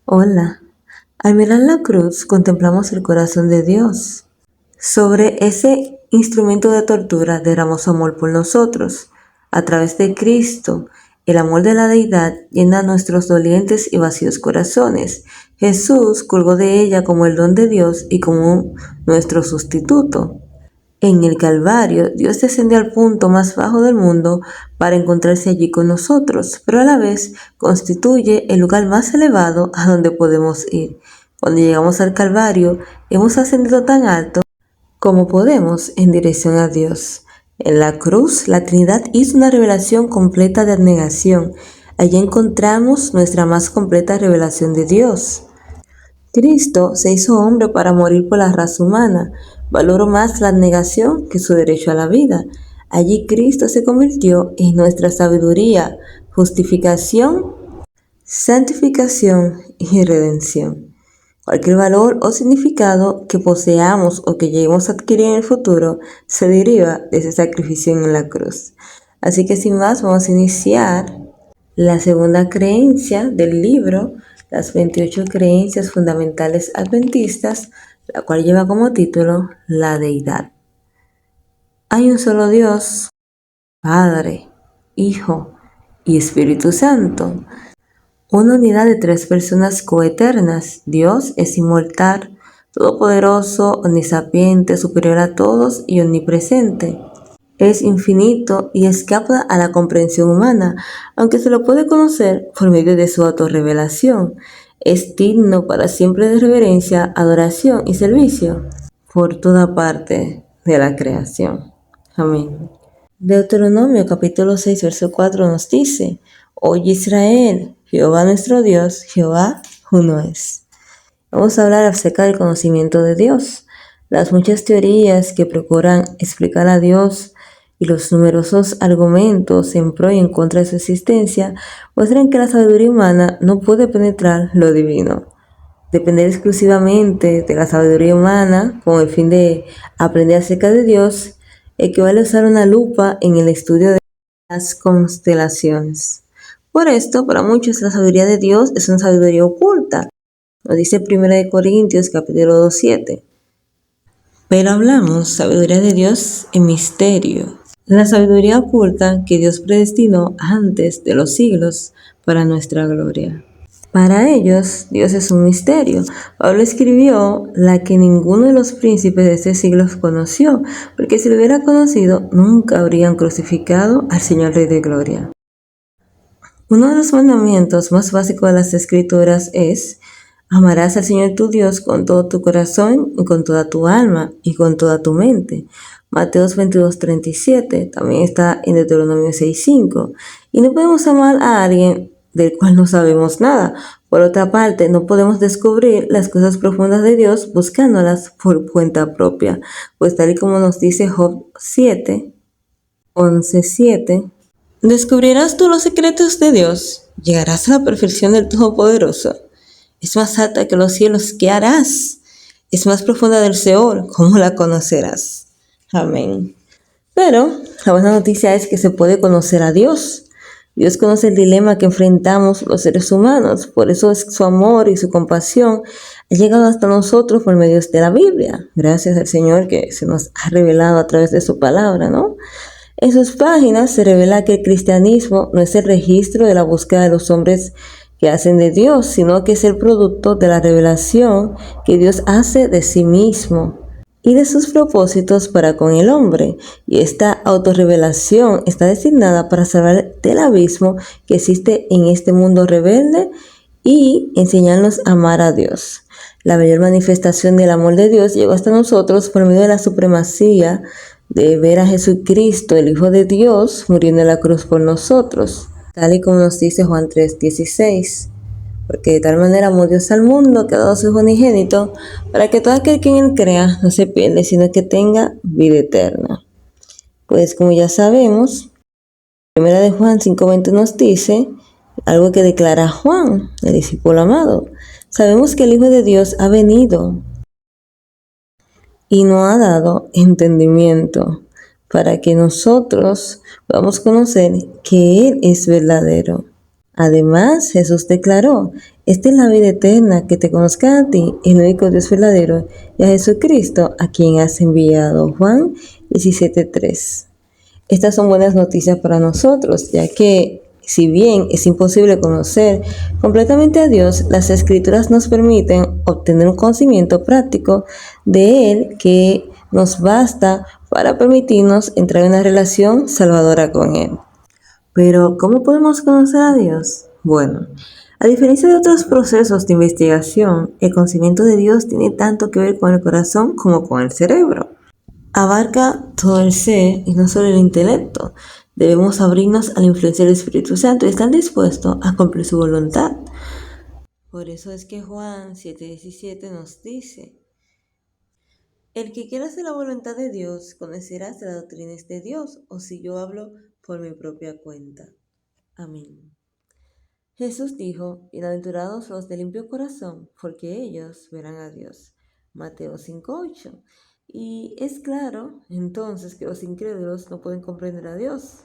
Hola. Al mirar la cruz contemplamos el corazón de Dios. Sobre ese instrumento de tortura derramó su amor por nosotros. A través de Cristo, el amor de la deidad llena nuestros dolientes y vacíos corazones. Jesús colgó de ella como el don de Dios y como nuestro sustituto. En el Calvario, Dios descendió al punto más bajo del mundo para encontrarse allí con nosotros, pero a la vez constituye el lugar más elevado a donde podemos ir. Cuando llegamos al Calvario, hemos ascendido tan alto como podemos en dirección a Dios. En la cruz, la Trinidad hizo una revelación completa de abnegación. Allí encontramos nuestra más completa revelación de Dios. Cristo se hizo hombre para morir por la raza humana. Valoró más la abnegación que su derecho a la vida. Allí Cristo se convirtió en nuestra sabiduría, justificación, santificación y redención. Cualquier valor o significado que poseamos o que lleguemos a adquirir en el futuro se deriva de ese sacrificio en la cruz. Así que sin más vamos a iniciar la segunda creencia del libro, las 28 creencias fundamentales adventistas, la cual lleva como título La Deidad. Hay un solo Dios, Padre, Hijo y Espíritu Santo. Una unidad de tres personas coeternas. Dios es inmortal, todopoderoso, omnisapiente, superior a todos y omnipresente. Es infinito y escapa a la comprensión humana, aunque se lo puede conocer por medio de su autorrevelación. Es digno para siempre de reverencia, adoración y servicio por toda parte de la creación. Amén. Deuteronomio capítulo 6, verso 4 nos dice: Oye Israel, Jehová nuestro Dios, Jehová uno es. Vamos a hablar acerca del conocimiento de Dios. Las muchas teorías que procuran explicar a Dios y los numerosos argumentos en pro y en contra de su existencia muestran que la sabiduría humana no puede penetrar lo divino. Depender exclusivamente de la sabiduría humana con el fin de aprender acerca de Dios equivale a usar una lupa en el estudio de las constelaciones. Por esto, para muchos la sabiduría de Dios es una sabiduría oculta. Nos dice 1 Corintios capítulo 2:7. Pero hablamos sabiduría de Dios en misterio. La sabiduría oculta que Dios predestinó antes de los siglos para nuestra gloria. Para ellos, Dios es un misterio. Pablo escribió la que ninguno de los príncipes de este siglo conoció, porque si lo hubiera conocido, nunca habrían crucificado al Señor Rey de Gloria. Uno de los mandamientos más básicos de las Escrituras es: amarás al Señor tu Dios con todo tu corazón y con toda tu alma y con toda tu mente. Mateos 22:37, también está en Deuteronomio 6:5. Y no podemos amar a alguien del cual no sabemos nada. Por otra parte, no podemos descubrir las cosas profundas de Dios buscándolas por cuenta propia, pues tal y como nos dice Job 7:11-7, descubrirás tú los secretos de Dios, llegarás a la perfección del Todopoderoso. Es más alta que los cielos, ¿qué harás? Es más profunda del Seol, ¿cómo la conocerás? Amén. Pero la buena noticia es que se puede conocer a Dios. Dios conoce el dilema que enfrentamos los seres humanos, por eso es su amor y su compasión ha llegado hasta nosotros por medio de la Biblia. Gracias al Señor que se nos ha revelado a través de su palabra, ¿no? En sus páginas se revela que el cristianismo no es el registro de la búsqueda de los hombres que hacen de Dios, sino que es el producto de la revelación que Dios hace de sí mismo y de sus propósitos para con el hombre. Y esta autorrevelación está designada para salvar del abismo que existe en este mundo rebelde y enseñarnos a amar a Dios. La mayor manifestación del amor de Dios llegó hasta nosotros por medio de la supremacía de ver a Jesucristo, el Hijo de Dios, muriendo en la cruz por nosotros, tal y como nos dice Juan 3:16. Porque de tal manera amó Dios al mundo que ha dado a su Hijo unigénito, para que todo aquel que en él crea no se pierda, sino que tenga vida eterna. Pues como ya sabemos, 1 de Juan 5:20 nos dice algo que declara Juan, el discípulo amado. Sabemos que el Hijo de Dios ha venido y nos ha dado entendimiento para que nosotros podamos conocer que Él es verdadero. Además, Jesús declaró: esta es la vida eterna, que te conozcan a ti, el único Dios verdadero, y a Jesucristo, a quien has enviado. Juan 17:3. Estas son buenas noticias para nosotros, ya que si bien es imposible conocer completamente a Dios, las Escrituras nos permiten obtener un conocimiento práctico de Él que nos basta para permitirnos entrar en una relación salvadora con Él. Pero, ¿cómo podemos conocer a Dios? Bueno, a diferencia de otros procesos de investigación, el conocimiento de Dios tiene tanto que ver con el corazón como con el cerebro. Abarca todo el ser y no solo el intelecto. Debemos abrirnos a la influencia del Espíritu Santo y estar dispuestos a cumplir su voluntad. Por eso es que Juan 7:17 nos dice: el que quiera hacer la voluntad de Dios conocerá si la doctrina es de Dios o si yo hablo por mi propia cuenta. Amén. Jesús dijo: bienaventurados los de limpio corazón, porque ellos verán a Dios. Mateo 5:8. Y es claro, entonces, que los incrédulos no pueden comprender a Dios.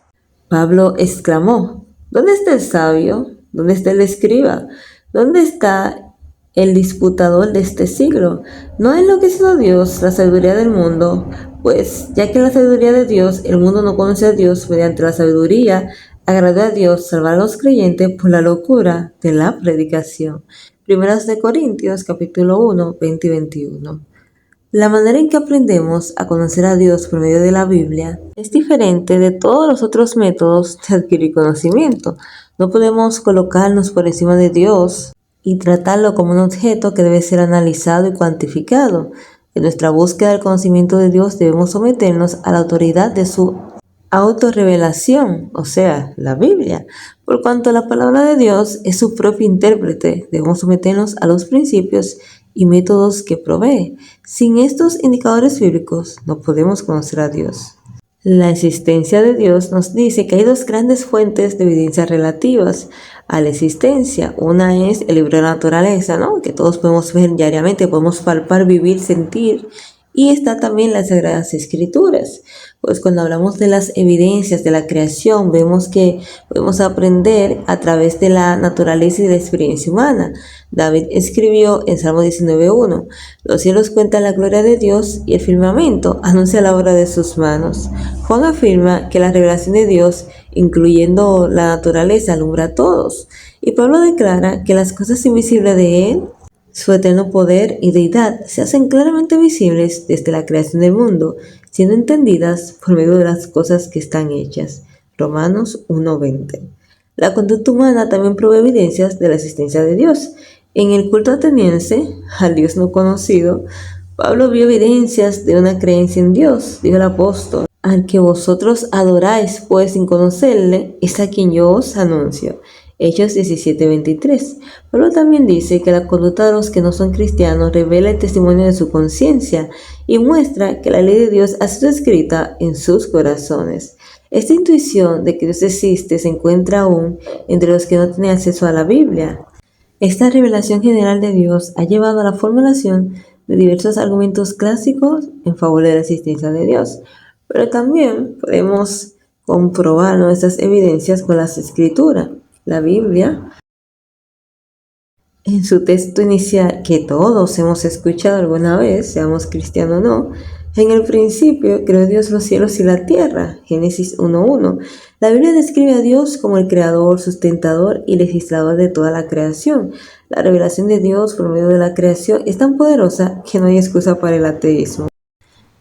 Pablo exclamó: ¿dónde está el sabio? ¿Dónde está el escriba? ¿Dónde está el disputador de este siglo? ¿No ha enloquecido Dios la sabiduría del mundo? Pues, ya que la sabiduría de Dios, el mundo no conoce a Dios, mediante la sabiduría agradó a Dios salvar a los creyentes por la locura de la predicación. Primeras de Corintios, capítulo 1, 20 y 21. La manera en que aprendemos a conocer a Dios por medio de la Biblia es diferente de todos los otros métodos de adquirir conocimiento. No podemos colocarnos por encima de Dios y tratarlo como un objeto que debe ser analizado y cuantificado. En nuestra búsqueda del conocimiento de Dios debemos someternos a la autoridad de su autorrevelación, o sea, la Biblia. Por cuanto la palabra de Dios es su propio intérprete, debemos someternos a los principios y métodos que provee. Sin estos indicadores bíblicos no podemos conocer a Dios. La existencia de Dios nos dice que hay dos grandes fuentes de evidencias relativas a la existencia. Una es el libro de la naturaleza, ¿no?, que todos podemos ver diariamente, podemos palpar, vivir, sentir. Y está también las Sagradas Escrituras. Pues cuando hablamos de las evidencias de la creación, vemos que podemos aprender a través de la naturaleza y de la experiencia humana. David escribió en Salmo 19:1: los cielos cuentan la gloria de Dios y el firmamento anuncia la obra de sus manos. Juan afirma que la revelación de Dios, incluyendo la naturaleza, alumbra a todos. Y Pablo declara que las cosas invisibles de Él, su eterno poder y deidad, se hacen claramente visibles desde la creación del mundo, siendo entendidas por medio de las cosas que están hechas. Romanos 1:20. La conducta humana también provee evidencias de la existencia de Dios. En el culto ateniense, al Dios no conocido, Pablo vio evidencias de una creencia en Dios. Dijo el apóstol: al que vosotros adoráis, pues sin conocerle, es a quien yo os anuncio. Hechos 17:23. Pablo también dice que la conducta de los que no son cristianos revela el testimonio de su conciencia y muestra que la ley de Dios ha sido escrita en sus corazones. Esta intuición de que Dios existe se encuentra aún entre los que no tienen acceso a la Biblia. Esta revelación general de Dios ha llevado a la formulación de diversos argumentos clásicos en favor de la existencia de Dios, pero también podemos comprobar nuestras evidencias con las Escrituras. La Biblia, en su texto inicial, que todos hemos escuchado alguna vez, seamos cristianos o no: en el principio creó Dios los cielos y la tierra. Génesis 1:1. La Biblia describe a Dios como el creador, sustentador y legislador de toda la creación. La revelación de Dios por medio de la creación es tan poderosa que no hay excusa para el ateísmo,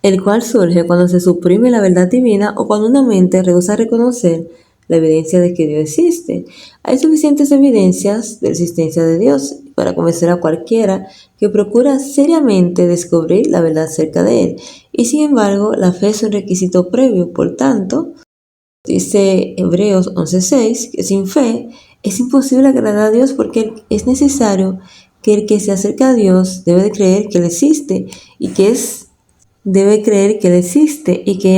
el cual surge cuando se suprime la verdad divina o cuando una mente rehúsa reconocer la evidencia de que Dios existe. Hay suficientes evidencias de la existencia de Dios para convencer a cualquiera que procura seriamente descubrir la verdad acerca de Él. Y sin embargo, la fe es un requisito previo. Por tanto, dice Hebreos 11:6, que sin fe es imposible agradar a Dios, porque es necesario que el que se acerca a Dios debe creer que Él existe y que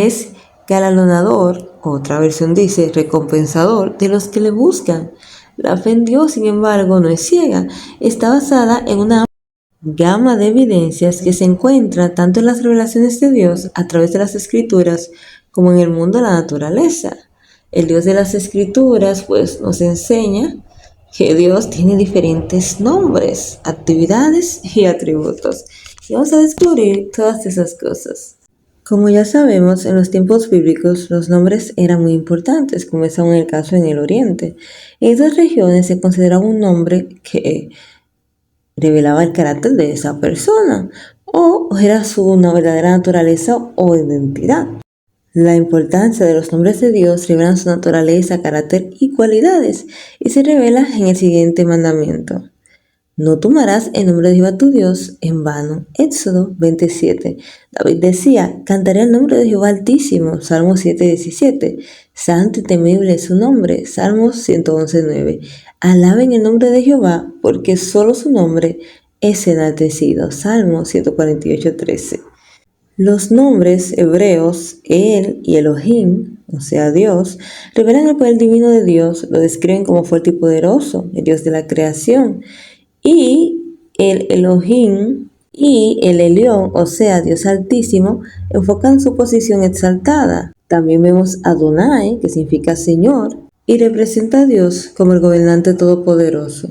es galardonador, otra versión dice recompensador, de los que le buscan. La fe en Dios, sin embargo, no es ciega, está basada en una gama de evidencias que se encuentra tanto en las revelaciones de Dios a través de las Escrituras como en el mundo de la naturaleza. El Dios de las Escrituras pues nos enseña que Dios tiene diferentes nombres, actividades y atributos. Y vamos a descubrir todas esas cosas. Como ya sabemos, en los tiempos bíblicos los nombres eran muy importantes, como es aún el caso en el Oriente. En esas regiones se consideraba un nombre que revelaba el carácter de esa persona o era una verdadera naturaleza o identidad. La importancia de los nombres de Dios revelan su naturaleza, carácter y cualidades, y se revela en el siguiente mandamiento. No tomarás el nombre de Jehová tu Dios en vano. Éxodo 27. David decía, cantaré el nombre de Jehová Altísimo. Salmo 7:17. Santo y temible es su nombre. Salmos 111:9. Alaben el nombre de Jehová, porque solo su nombre es enaltecido. Salmo 148:13. Los nombres hebreos, El y Elohim, o sea Dios, revelan el poder divino de Dios, lo describen como fuerte y poderoso, el Dios de la creación. Y el Elohim y el Elión, o sea Dios Altísimo, enfocan su posición exaltada. También vemos Adonai, que significa Señor, y representa a Dios como el gobernante todopoderoso.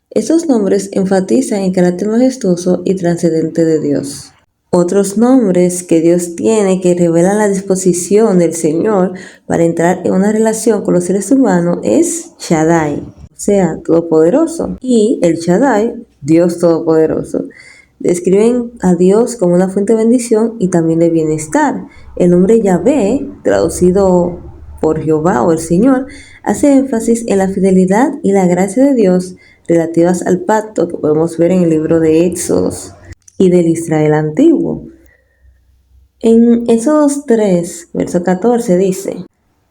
Estos nombres enfatizan el carácter majestuoso y trascendente de Dios. Otros nombres que Dios tiene que revelan la disposición del Señor para entrar en una relación con los seres humanos es Shaddai, o sea, Todopoderoso, y el Shaddai, Dios Todopoderoso. Describen a Dios como una fuente de bendición y también de bienestar. El nombre Yahvé, traducido por Jehová o el Señor, hace énfasis en la fidelidad y la gracia de Dios relativas al pacto que podemos ver en el libro de Éxodos y del Israel antiguo. En Éxodos 3, verso 14 dice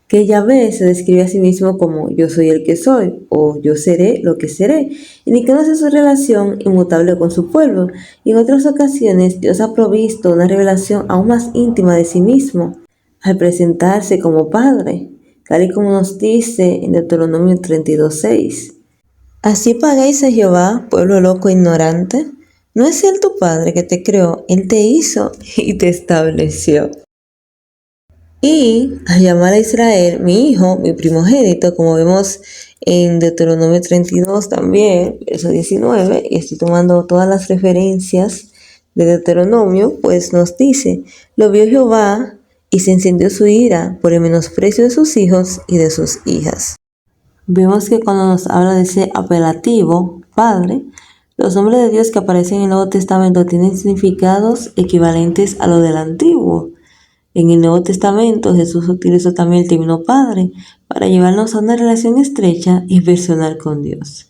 que Yahvé se describe a sí mismo como yo soy el que soy o yo seré lo que seré, indicándose su relación inmutable con su pueblo. Y en otras ocasiones Dios ha provisto una revelación aún más íntima de sí mismo al presentarse como Padre, tal y como nos dice en Deuteronomio 32:6. Así pagáis a Jehová, pueblo loco e ignorante. ¿No es Él tu Padre que te creó? Él te hizo y te estableció. Y al llamar a Israel, mi hijo, mi primogénito, como vemos en Deuteronomio 32 también, verso 19, y estoy tomando todas las referencias de Deuteronomio, pues nos dice, lo vio Jehová y se encendió su ira por el menosprecio de sus hijos y de sus hijas. Vemos que cuando nos habla de ese apelativo, Padre, los nombres de Dios que aparecen en el Nuevo Testamento tienen significados equivalentes a los del Antiguo. En el Nuevo Testamento, Jesús utilizó también el término Padre para llevarnos a una relación estrecha y personal con Dios.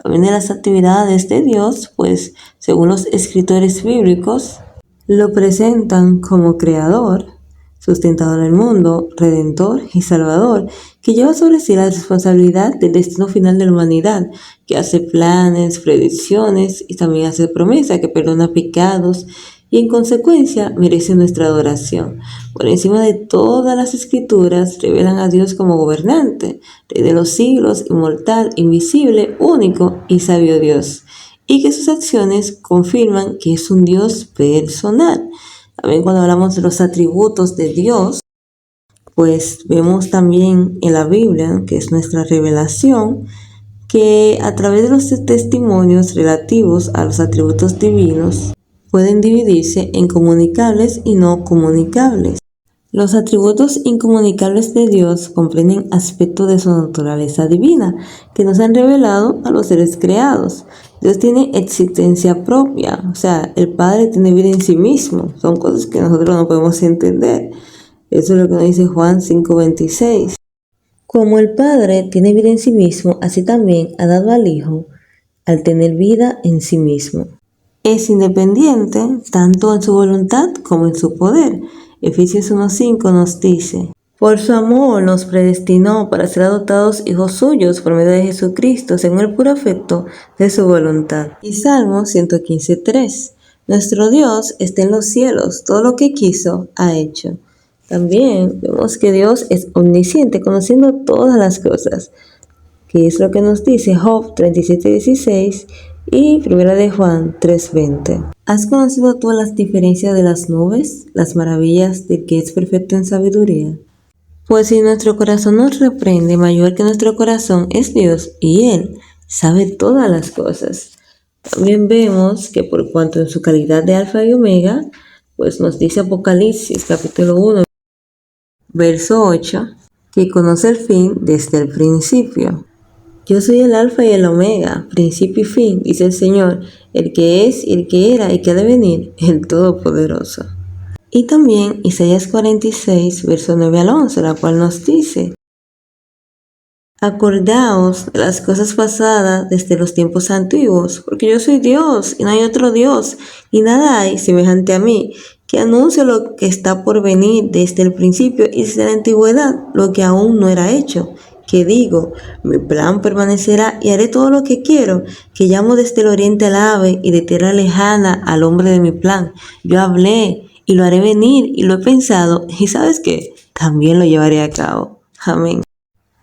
También de las actividades de Dios, pues, según los escritores bíblicos, lo presentan como Creador, sustentador del mundo, Redentor y Salvador, que lleva sobre sí la responsabilidad del destino final de la humanidad, que hace planes, predicciones y también hace promesas, que perdona pecados y en consecuencia merece nuestra adoración. Por encima de todas las escrituras revelan a Dios como gobernante, Rey de los siglos, inmortal, invisible, único y sabio Dios, y que sus acciones confirman que es un Dios personal. También cuando hablamos de los atributos de Dios, pues vemos también en la Biblia, que es nuestra revelación, que a través de los testimonios relativos a los atributos divinos pueden dividirse en comunicables y no comunicables. Los atributos incomunicables de Dios comprenden aspectos de su naturaleza divina que nos han revelado a los seres creados. Dios tiene existencia propia, o sea, el Padre tiene vida en sí mismo. Son cosas que nosotros no podemos entender. Eso es lo que nos dice Juan 5:26. Como el Padre tiene vida en sí mismo, así también ha dado al Hijo al tener vida en sí mismo. Es independiente tanto en su voluntad como en su poder. Efesios 1:5 nos dice, por su amor nos predestinó para ser adoptados hijos suyos por medio de Jesucristo, según el puro afecto de su voluntad. Y Salmo 115:3, nuestro Dios está en los cielos, todo lo que quiso ha hecho. También vemos que Dios es omnisciente, conociendo todas las cosas, que es lo que nos dice Job 37:16 y 1 de Juan 3:20. ¿Has conocido tú las diferencias de las nubes, las maravillas de que es perfecto en sabiduría? Pues si nuestro corazón nos reprende, mayor que nuestro corazón es Dios, y Él sabe todas las cosas. También vemos que por cuanto en su calidad de alfa y omega, pues nos dice Apocalipsis capítulo 1, verso 8, que conoce el fin desde el principio. Yo soy el alfa y el omega, principio y fin, dice el Señor, el que es, el que era y que ha de venir, el Todopoderoso. Y también Isaías 46, verso 9 al 11, la cual nos dice: acordaos de las cosas pasadas desde los tiempos antiguos, porque yo soy Dios y no hay otro Dios, y nada hay semejante a mí, que anuncie lo que está por venir desde el principio y desde la antigüedad, lo que aún no era hecho. Que digo, mi plan permanecerá y haré todo lo que quiero, que llamo desde el oriente al ave y de tierra lejana al hombre de mi plan. Yo hablé y lo haré venir y lo he pensado, y ¿sabes qué? También lo llevaré a cabo. Amén.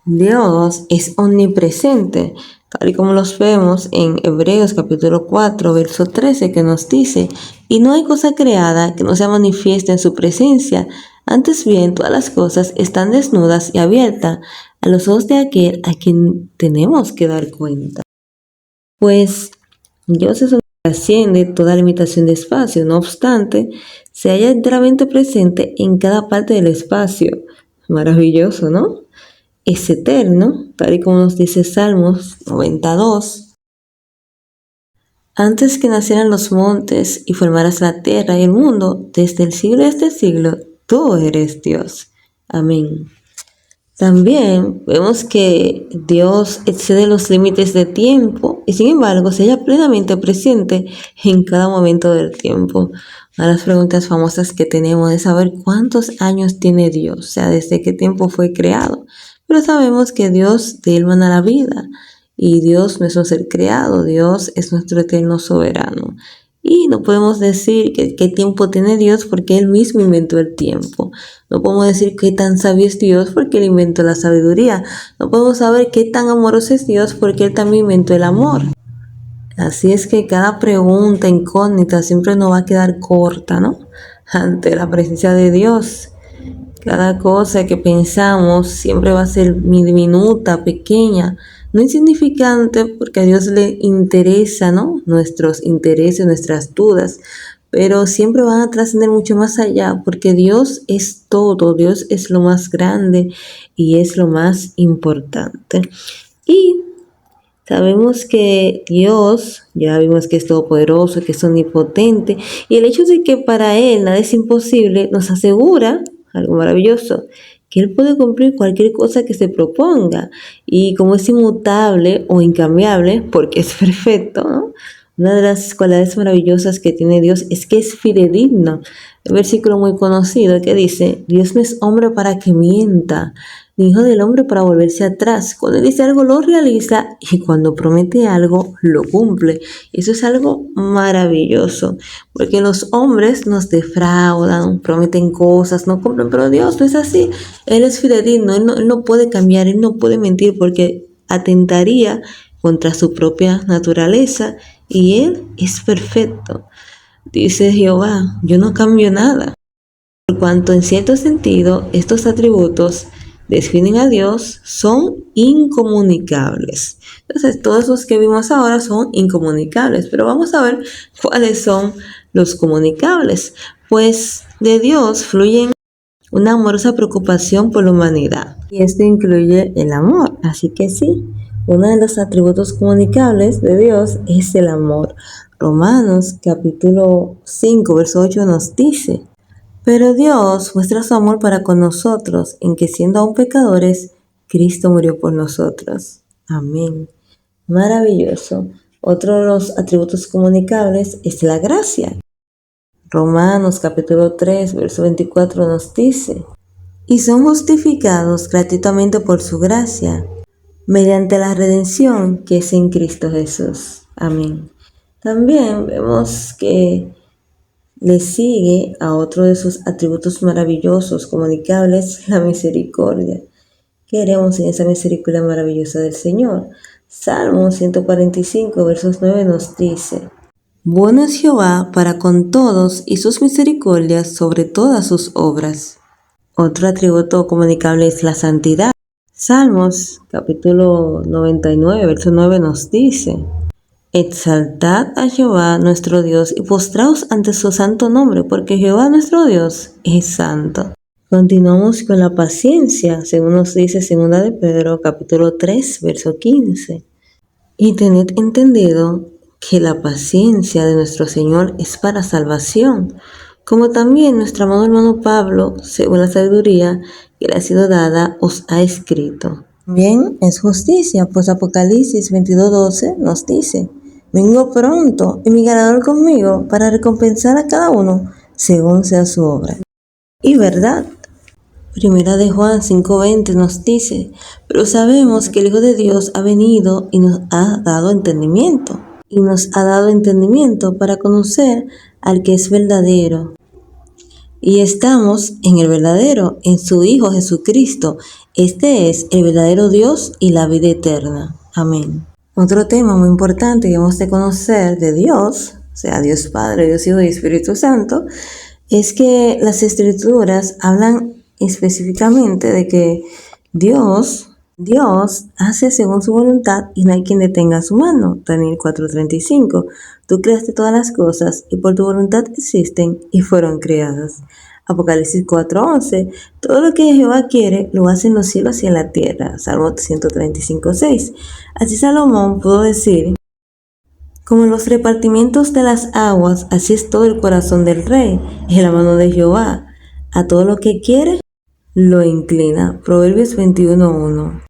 Dios es omnipresente, tal y como los vemos en Hebreos capítulo 4, verso 13, que nos dice: y no hay cosa creada que no sea manifiesta en su presencia, antes bien todas las cosas están desnudas y abiertas a los ojos de aquel a quien tenemos que dar cuenta. Pues Dios es trasciende toda limitación de espacio, no obstante, se halla enteramente presente en cada parte del espacio. Maravilloso, ¿no? Es eterno, tal y como nos dice Salmos 92. Antes que nacieran los montes y formaras la tierra y el mundo, desde el siglo y hasta el siglo, tú eres Dios. Amén. También vemos que Dios excede los límites de tiempo y sin embargo se halla plenamente presente en cada momento del tiempo. Una de las preguntas famosas que tenemos es saber cuántos años tiene Dios, o sea, desde qué tiempo fue creado. Pero sabemos que Dios de él mana la vida y Dios no es un ser creado, Dios es nuestro eterno soberano. Y no podemos decir qué tiempo tiene Dios porque Él mismo inventó el tiempo. No podemos decir qué tan sabio es Dios porque Él inventó la sabiduría. No podemos saber qué tan amoroso es Dios porque Él también inventó el amor. Así es que cada pregunta incógnita siempre nos va a quedar corta, ¿no? Ante la presencia de Dios. Cada cosa que pensamos siempre va a ser diminuta, pequeña, no insignificante, porque a Dios le interesa, ¿no? Nuestros intereses, nuestras dudas, pero siempre van a trascender mucho más allá, porque Dios es todo, Dios es lo más grande y es lo más importante. Y sabemos que Dios, ya vimos que es todopoderoso, que es omnipotente, y el hecho de que para Él nada es imposible nos asegura algo maravilloso, que Él puede cumplir cualquier cosa que se proponga, y como es inmutable o incambiable, porque es perfecto, ¿no? Una de las cualidades maravillosas que tiene Dios es que es fidedigno. Un versículo muy conocido que dice: Dios no es hombre para que mienta, ni hijo del hombre para volverse atrás. Cuando Él dice algo lo realiza y cuando promete algo lo cumple. Y eso es algo maravilloso, porque los hombres nos defraudan, prometen cosas, no cumplen, pero Dios no es así. Él es fidedigno, Él no puede cambiar, Él no puede mentir porque atentaría contra su propia naturaleza y Él es perfecto. Dice Jehová: yo no cambio nada. Por cuanto en cierto sentido estos atributos definen a Dios, son incomunicables. Entonces todos los que vimos ahora son incomunicables, pero vamos a ver cuáles son los comunicables. Pues de Dios fluyen una amorosa preocupación por la humanidad y esto incluye el amor, así que sí. Uno de los atributos comunicables de Dios es el amor. Romanos capítulo 5, verso 8 nos dice: pero Dios muestra su amor para con nosotros, en que siendo aún pecadores, Cristo murió por nosotros. Amén. Maravilloso. Otro de los atributos comunicables es la gracia. Romanos capítulo 3, verso 24 nos dice: y son justificados gratuitamente por su gracia, mediante la redención que es en Cristo Jesús. Amén. También vemos que le sigue a otro de sus atributos maravillosos, comunicables, la misericordia. ¿Qué haremos en esa misericordia maravillosa del Señor? Salmo 145, versos 9 nos dice: bueno es Jehová para con todos y sus misericordias sobre todas sus obras. Otro atributo comunicable es la santidad. Salmos capítulo 99, verso 9 nos dice: Exaltad a Jehová nuestro Dios y postraos ante su santo nombre, porque Jehová nuestro Dios es santo. Continuamos con la paciencia, según nos dice 2 de Pedro capítulo 3, verso 15. Y tened entendido que la paciencia de nuestro Señor es para salvación, como también nuestro amado hermano Pablo, según la sabiduría que le ha sido dada, os ha escrito. Bien, es justicia, pues Apocalipsis 22:12 nos dice: vengo pronto, y mi galardón conmigo, para recompensar a cada uno según sea su obra. Y verdad. Primera de Juan 5:20 nos dice: pero sabemos que el Hijo de Dios ha venido y nos ha dado entendimiento. Y nos ha dado entendimiento para conocer al que es verdadero. Y estamos en el verdadero, en su Hijo Jesucristo. Este es el verdadero Dios y la vida eterna. Amén. Otro tema muy importante que hemos de conocer de Dios, o sea, Dios Padre, Dios Hijo y Espíritu Santo, es que las Escrituras hablan específicamente de que Dios hace según su voluntad y no hay quien detenga su mano. Daniel 4:35. Tú creaste todas las cosas y por tu voluntad existen y fueron creadas. Apocalipsis 4:11. Todo lo que Jehová quiere lo hace en los cielos y en la tierra. Salmo 135:6. Así Salomón pudo decir: como los repartimientos de las aguas, así es todo el corazón del rey, en la mano de Jehová. A todo lo que quiere, lo inclina. Proverbios 21:1.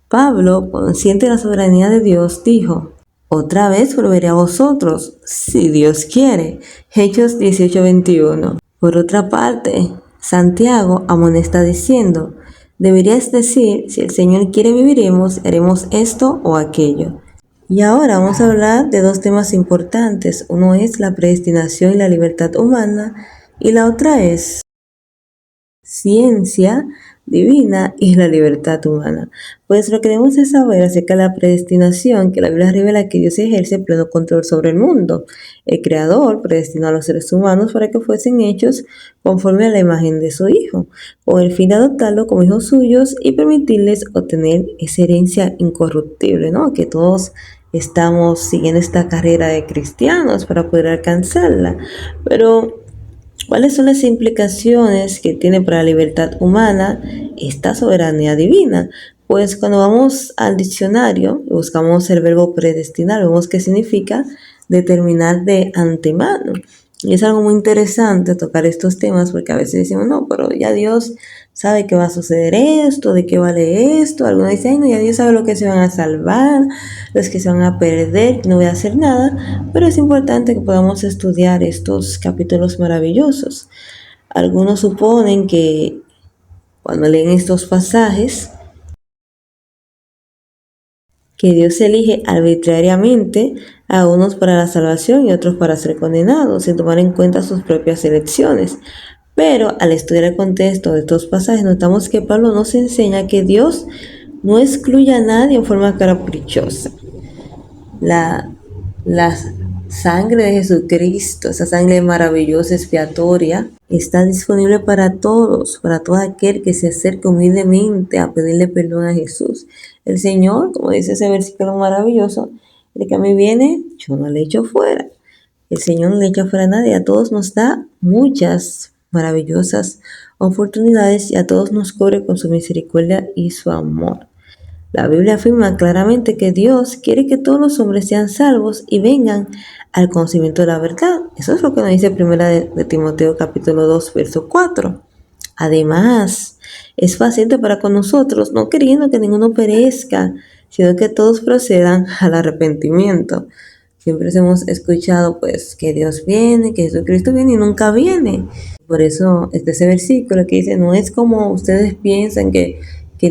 Pablo, consciente de la soberanía de Dios, dijo: otra vez volveré a vosotros, si Dios quiere. Hechos 18:21. Por otra parte, Santiago amonesta diciendo: deberías decir, si el Señor quiere viviremos, haremos esto o aquello. Y ahora vamos a hablar de dos temas importantes. Uno es la predestinación y la libertad humana, y la otra es ciencia divina y la libertad humana. Pues lo que debemos de saber acerca de la predestinación, que la Biblia revela que Dios ejerce pleno control sobre el mundo. El Creador predestinó a los seres humanos para que fuesen hechos conforme a la imagen de su Hijo, con el fin de adoptarlo como hijos suyos y permitirles obtener esa herencia incorruptible, ¿no? Que todos estamos siguiendo esta carrera de cristianos para poder alcanzarla. Pero ¿cuáles son las implicaciones que tiene para la libertad humana esta soberanía divina? Pues cuando vamos al diccionario y buscamos el verbo predestinar, vemos que significa determinar de antemano. Y es algo muy interesante tocar estos temas porque a veces decimos: no, pero ya Dios sabe que va a suceder esto, de qué vale esto. Algunos dicen: ay, no, ya Dios sabe lo que se van a salvar, los que se van a perder, no voy a hacer nada. Pero es importante que podamos estudiar estos capítulos maravillosos. Algunos suponen que cuando leen estos pasajes, que Dios elige arbitrariamente a unos para la salvación y otros para ser condenados, sin tomar en cuenta sus propias elecciones. Pero al estudiar el contexto de estos pasajes, notamos que Pablo nos enseña que Dios no excluye a nadie en forma caprichosa. La sangre de Jesucristo, esa sangre maravillosa, expiatoria, está disponible para todos, para todo aquel que se acerque humildemente a pedirle perdón a Jesús. El Señor, como dice ese versículo maravilloso, el que a mí viene, yo no le echo fuera. El Señor no le echa fuera a nadie, a todos nos da muchas maravillosas oportunidades y a todos nos cubre con su misericordia y su amor. La Biblia afirma claramente que Dios quiere que todos los hombres sean salvos y vengan al conocimiento de la verdad. Eso es lo que nos dice Primera de Timoteo capítulo 2, verso 4. Además, es paciente para con nosotros, no queriendo que ninguno perezca, sino que todos procedan al arrepentimiento. Siempre hemos escuchado pues que Dios viene, que Jesucristo viene y nunca viene. Por eso ese versículo que dice: no es como ustedes piensan que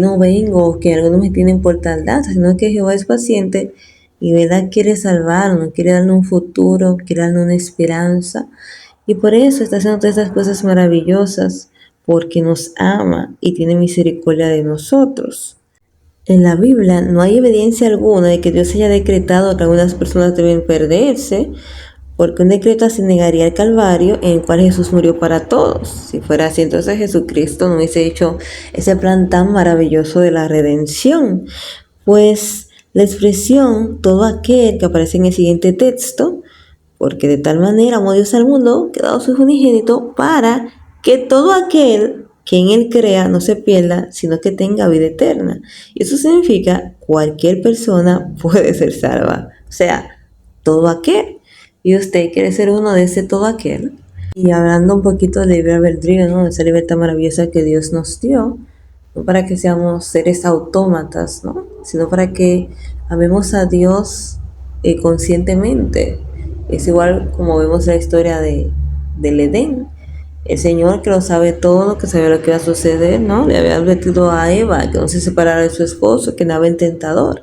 no vengo, que algunos me tienen por tardanza, sino que Jehová es paciente y verdad quiere salvarnos, quiere darnos un futuro, quiere darnos una esperanza. Y por eso está haciendo todas estas cosas maravillosas, porque nos ama y tiene misericordia de nosotros. En la Biblia no hay evidencia alguna de que Dios haya decretado que algunas personas deben perderse, porque un decreto así negaría el Calvario en el cual Jesús murió para todos. Si fuera así, entonces Jesucristo no hubiese hecho ese plan tan maravilloso de la redención. Pues la expresión todo aquel que aparece en el siguiente texto, porque de tal manera amó Dios al mundo que ha dado su Hijo unigénito para que todo aquel que en él crea no se pierda, sino que tenga vida eterna. Y eso significa cualquier persona puede ser salva. O sea, todo aquel. Y usted quiere ser uno de ese todo aquel. Y hablando un poquito de libre albedrío, ¿no? Esa libertad maravillosa que Dios nos dio, no para que seamos seres autómatas, ¿no? Sino para que amemos a Dios conscientemente. Es igual como vemos la historia del Edén. El Señor, que lo sabe todo, que sabía lo que iba a suceder, ¿no? Le había advertido a Eva que no se separara de su esposo, que nada en tentador.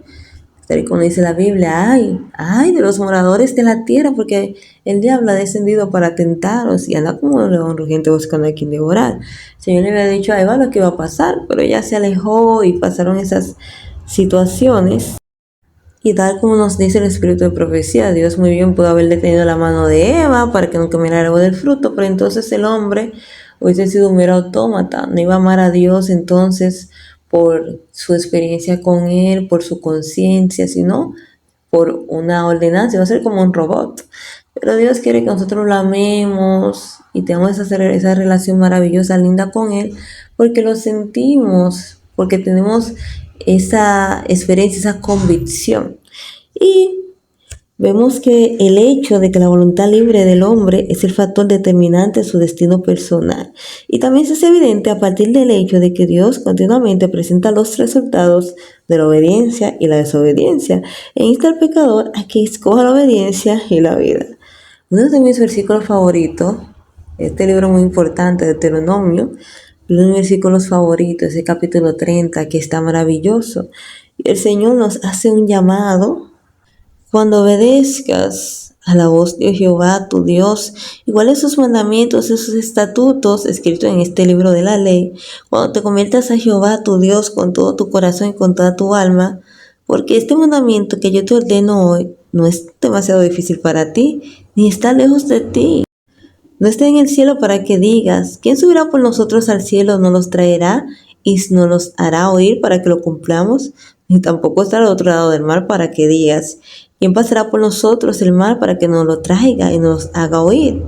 Tal y como dice la Biblia, ay de los moradores de la tierra, porque el diablo ha descendido para tentaros y anda como un león rugiente buscando a quien devorar. El Señor le había dicho a Eva lo que iba a pasar, pero ella se alejó y pasaron esas situaciones. Y tal como nos dice el espíritu de profecía, Dios muy bien pudo haber detenido la mano de Eva para que no comiera algo del fruto, pero entonces el hombre hubiese sido un mero autómata, no iba a amar a Dios entonces por su experiencia con él, por su conciencia, sino por una ordenanza, iba a ser como un robot. Pero Dios quiere que nosotros lo amemos y tengamos esa relación maravillosa, linda con él, porque lo sentimos, porque tenemos esa experiencia, esa convicción. Y vemos que el hecho de que la voluntad libre del hombre es el factor determinante de su destino personal. Y también se hace evidente a partir del hecho de que Dios continuamente presenta los resultados de la obediencia y la desobediencia e insta al pecador a que escoja la obediencia y la vida. Uno de mis versículos favoritos, este libro muy importante de Deuteronomio, uno de mis versículos favoritos es el capítulo 30, que está maravilloso. Y el Señor nos hace un llamado: cuando obedezcas a la voz de Jehová tu Dios, igual a sus mandamientos y sus estatutos escritos en este libro de la ley, cuando te conviertas a Jehová tu Dios con todo tu corazón y con toda tu alma, porque este mandamiento que yo te ordeno hoy no es demasiado difícil para ti, ni está lejos de ti. No está en el cielo para que digas: ¿quién subirá por nosotros al cielo? ¿No los traerá y nos los hará oír para que lo cumplamos? Ni tampoco está al otro lado del mar para que digas: ¿quién pasará por nosotros el mar para que nos lo traiga y nos haga oír,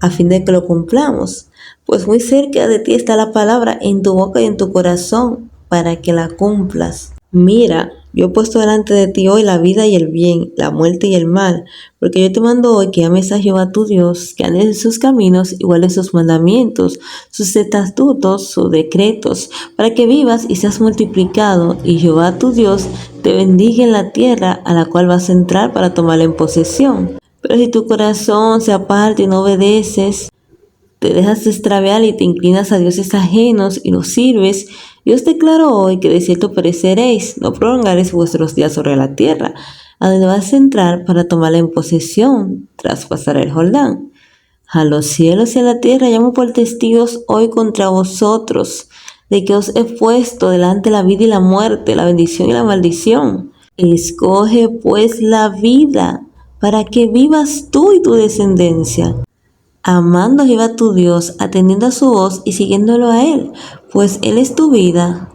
a fin de que lo cumplamos? Pues muy cerca de ti está la palabra, en tu boca y en tu corazón, para que la cumplas. Mira, yo he puesto delante de ti hoy la vida y el bien, la muerte y el mal, porque yo te mando hoy que ames a Jehová tu Dios, que andes en sus caminos, igual en sus mandamientos, sus estatutos, sus decretos, para que vivas y seas multiplicado, y Jehová tu Dios te bendiga en la tierra a la cual vas a entrar para tomarla en posesión. Pero si tu corazón se aparta y no obedeces, te dejas extraviar y te inclinas a dioses ajenos y los sirves, Dios declaró hoy que de cierto pereceréis, no prolongaréis vuestros días sobre la tierra, a donde vas a entrar para tomarla en posesión, tras pasar el Jordán. A los cielos y a la tierra llamo por testigos hoy contra vosotros, de que os he puesto delante la vida y la muerte, la bendición y la maldición. Escoge pues la vida, para que vivas tú y tu descendencia, amando a Jehová tu Dios, atendiendo a su voz y siguiéndolo a Él, pues Él es tu vida,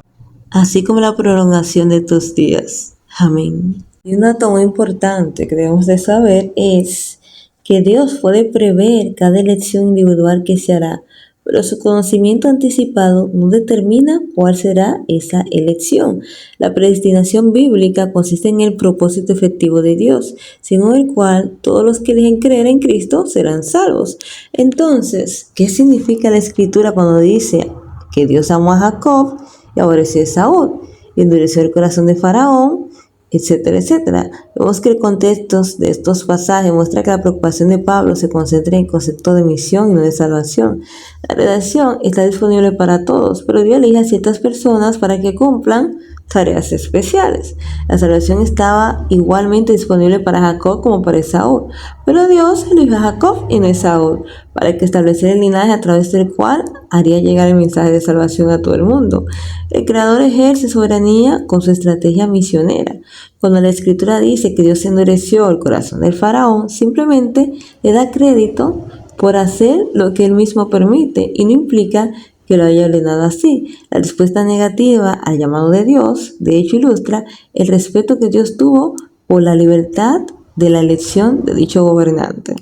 así como la prolongación de tus días. Amén. Y un dato muy importante que debemos de saber es que Dios puede prever cada elección individual que se hará, pero su conocimiento anticipado no determina cuál será esa elección. La predestinación bíblica consiste en el propósito efectivo de Dios, según el cual todos los que dejen creer en Cristo serán salvos. Entonces, ¿qué significa la escritura cuando dice que Dios amó a Jacob y aborreció a Saúl, y endureció el corazón de Faraón, etcétera, etcétera? Vemos que el contexto de estos pasajes muestra que la preocupación de Pablo se concentra en el concepto de misión y no de salvación. La redacción está disponible para todos, pero Dios elige a ciertas personas para que cumplan tareas especiales. La salvación estaba igualmente disponible para Jacob como para Esaú, pero Dios eligió a Jacob y no a Esaú para que estableciera el linaje a través del cual haría llegar el mensaje de salvación a todo el mundo. El Creador ejerce soberanía con su estrategia misionera. Cuando la Escritura dice que Dios endureció el corazón del faraón, simplemente le da crédito por hacer lo que él mismo permite y no implica que lo haya ordenado así. La respuesta negativa al llamado de Dios, de hecho, ilustra el respeto que Dios tuvo por la libertad de la elección de dicho gobernante.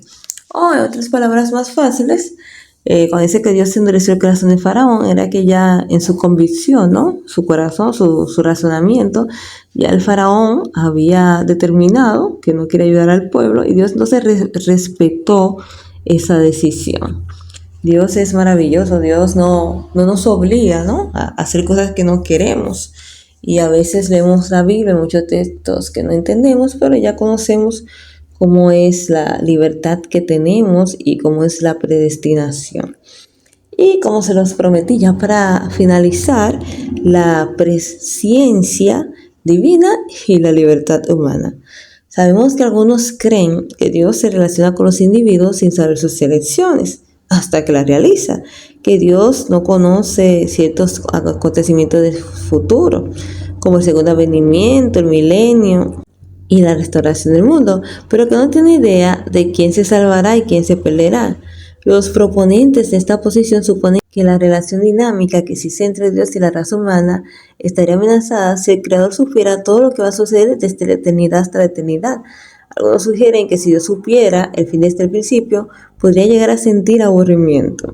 O en otras palabras más fáciles, cuando dice que Dios endureció el corazón de Faraón, era que ya en su convicción, ¿no? Su corazón, su razonamiento, ya el Faraón había determinado que no quiere ayudar al pueblo y Dios entonces respetó esa decisión. Dios es maravilloso, Dios no nos obliga, ¿no?, a hacer cosas que no queremos. Y a veces leemos la Biblia, muchos textos que no entendemos, pero ya conocemos cómo es la libertad que tenemos y cómo es la predestinación. Y como se los prometí, ya para finalizar, la presciencia divina y la libertad humana. Sabemos que algunos creen que Dios se relaciona con los individuos sin saber sus elecciones, hasta que la realiza, que Dios no conoce ciertos acontecimientos del futuro, como el segundo advenimiento, el milenio y la restauración del mundo, pero que no tiene idea de quién se salvará y quién se perderá. Los proponentes de esta posición suponen que la relación dinámica que existe entre Dios y la raza humana estaría amenazada si el Creador supiera todo lo que va a suceder desde la eternidad hasta la eternidad. Algunos sugieren que si Dios supiera el fin desde el principio, podría llegar a sentir aburrimiento.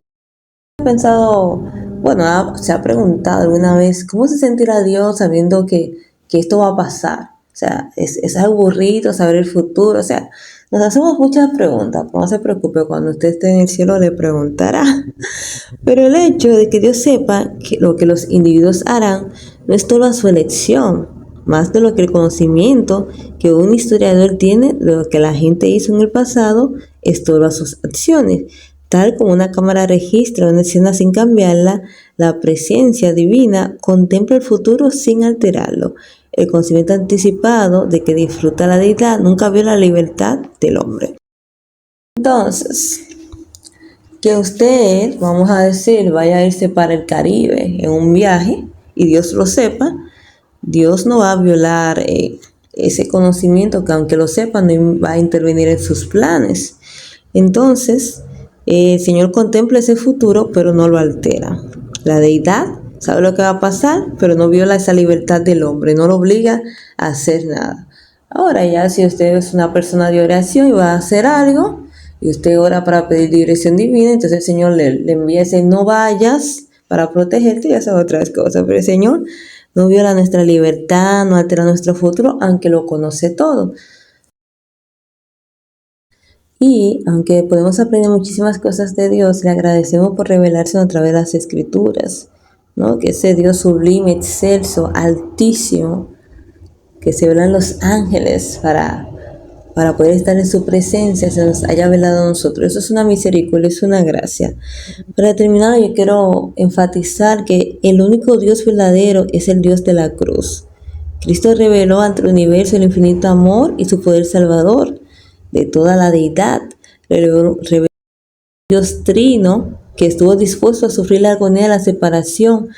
¿Ha pensado, se ha preguntado alguna vez cómo se sentirá Dios sabiendo que esto va a pasar? O sea, es aburrido saber el futuro. O sea, nos hacemos muchas preguntas. No se preocupe, cuando usted esté en el cielo le preguntará. Pero el hecho de que Dios sepa que lo que los individuos harán no es toda su elección, más de lo que el conocimiento que un historiador tiene de lo que la gente hizo en el pasado es todas sus acciones. Tal como una cámara registra una escena sin cambiarla, la presencia divina contempla el futuro sin alterarlo. El conocimiento anticipado de que disfruta la deidad nunca viola la libertad del hombre. Entonces, que usted, vamos a decir, vaya a irse para el Caribe en un viaje y Dios lo sepa, Dios no va a violar ese conocimiento, que aunque lo sepa no va a intervenir en sus planes. Entonces, el Señor contempla ese futuro, pero no lo altera. La deidad sabe lo que va a pasar, pero no viola esa libertad del hombre, no lo obliga a hacer nada. Ahora ya, si usted es una persona de oración y va a hacer algo, y usted ora para pedir dirección divina, entonces el Señor le envía ese no vayas para protegerte y hacer otras cosas. Pero el Señor no viola nuestra libertad, no altera nuestro futuro, aunque lo conoce todo. Y aunque podemos aprender muchísimas cosas de Dios, le agradecemos por revelarse a través de las Escrituras, ¿no? Que ese Dios sublime, excelso, altísimo, que se velan los ángeles para poder estar en su presencia, se nos haya velado a nosotros. Eso es una misericordia, es una gracia. Para terminar, yo quiero enfatizar que el único Dios verdadero es el Dios de la cruz. Cristo reveló ante el universo el infinito amor y su poder salvador de toda la deidad. Reveló Dios trino que estuvo dispuesto a sufrir la agonía de la separación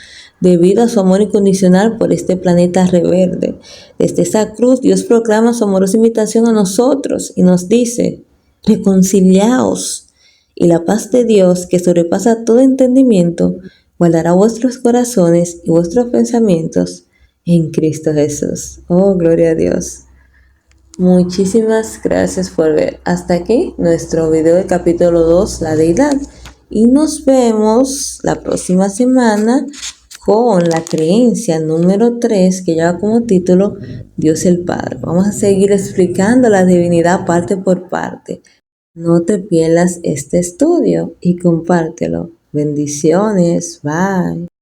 debido a su amor incondicional por este planeta reverde. Desde esa cruz, Dios proclama su amorosa invitación a nosotros y nos dice: reconciliaos, y la paz de Dios, que sobrepasa todo entendimiento, guardará vuestros corazones y vuestros pensamientos en Cristo Jesús. Oh, gloria a Dios. Muchísimas gracias por ver hasta aquí nuestro video del capítulo 2, la deidad. Y nos vemos la próxima semana con la creencia número 3, que lleva como título Dios el Padre. Vamos a seguir explicando la divinidad parte por parte. No te pierdas este estudio y compártelo. Bendiciones. Bye.